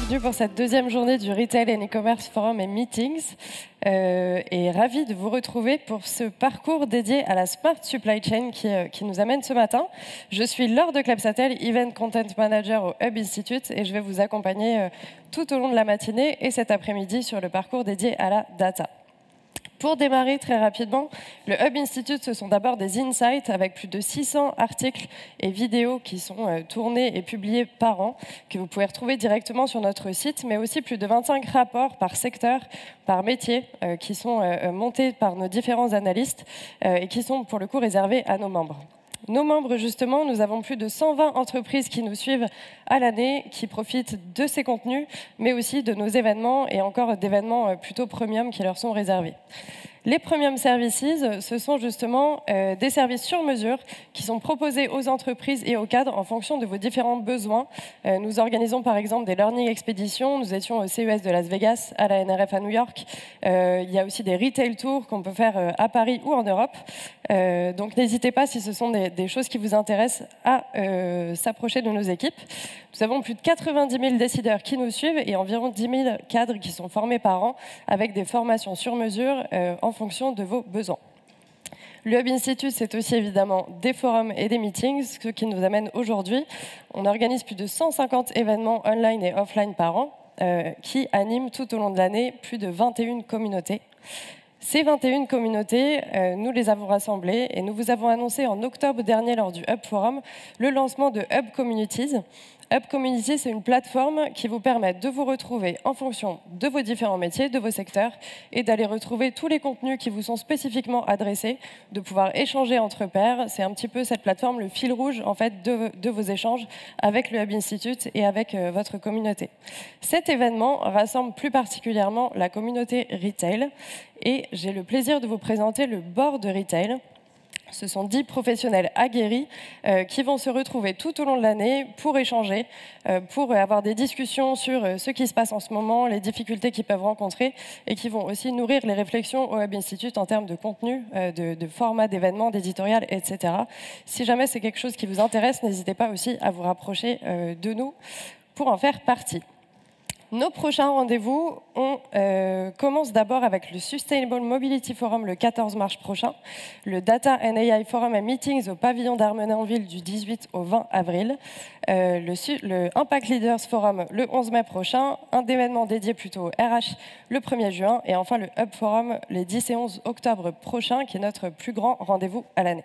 bienvenue pour cette deuxième journée du Retail and E-Commerce Forum et Meetings. Et ravi de vous retrouver pour ce parcours dédié à la Smart Supply Chain qui nous amène ce matin. Je suis Laure de Clepsatel, Event Content Manager au Hub Institute et je vais vous accompagner tout au long de la matinée et cet après-midi sur le parcours dédié à la data. Pour démarrer très rapidement, le Hub Institute, ce sont d'abord des insights avec plus de 600 articles et vidéos qui sont tournés et publiés par an, que vous pouvez retrouver directement sur notre site, mais aussi plus de 25 rapports par secteur, par métier, qui sont montés par nos différents analystes et qui sont pour le coup réservés à nos membres. Nos membres, justement, nous avons plus de 120 entreprises qui nous suivent à l'année, qui profitent de ces contenus, mais aussi de nos événements et encore d'événements plutôt premium qui leur sont réservés. Les Premium Services, ce sont justement des services sur mesure qui sont proposés aux entreprises et aux cadres en fonction de vos différents besoins. Nous organisons par exemple des learning expéditions. Nous étions au CES de Las Vegas, à la NRF à New York. Il y a aussi des retail tours qu'on peut faire à Paris ou en Europe. Donc n'hésitez pas, si ce sont des choses qui vous intéressent, à s'approcher de nos équipes. Nous avons plus de 90 000 décideurs qui nous suivent et environ 10 000 cadres qui sont formés par an avec des formations sur mesure en fonction de vos besoins. Le Hub Institute, c'est aussi évidemment des forums et des meetings, ce qui nous amène aujourd'hui. On organise plus de 150 événements online et offline par an qui animent tout au long de l'année plus de 21 communautés. Ces 21 communautés, nous les avons rassemblées et nous vous avons annoncé en octobre dernier lors du Hub Forum le lancement de Hub Communities. Hub Communities, c'est une plateforme qui vous permet de vous retrouver en fonction de vos différents métiers, de vos secteurs, et d'aller retrouver tous les contenus qui vous sont spécifiquement adressés, de pouvoir échanger entre pairs. C'est un petit peu cette plateforme, le fil rouge en fait, de vos échanges avec le Hub Institute et avec votre communauté. Cet événement rassemble plus particulièrement la communauté retail, et j'ai le plaisir de vous présenter le board de retail. Ce sont 10 professionnels aguerris qui vont se retrouver tout au long de l'année pour échanger, pour avoir des discussions sur ce qui se passe en ce moment, les difficultés qu'ils peuvent rencontrer et qui vont aussi nourrir les réflexions au Hub Institute en termes de contenu, de format d'événements, d'éditorial, etc. Si jamais c'est quelque chose qui vous intéresse, n'hésitez pas aussi à vous rapprocher de nous pour en faire partie. Nos prochains rendez-vous, on commence d'abord avec le Sustainable Mobility Forum le 14 mars prochain, le Data and AI Forum and Meetings au pavillon d'Armenonville du 18 au 20 avril, le Impact Leaders Forum le 11 mai prochain, un événement dédié plutôt au RH le 1er juin et enfin le Hub Forum les 10 et 11 octobre prochains qui est notre plus grand rendez-vous à l'année.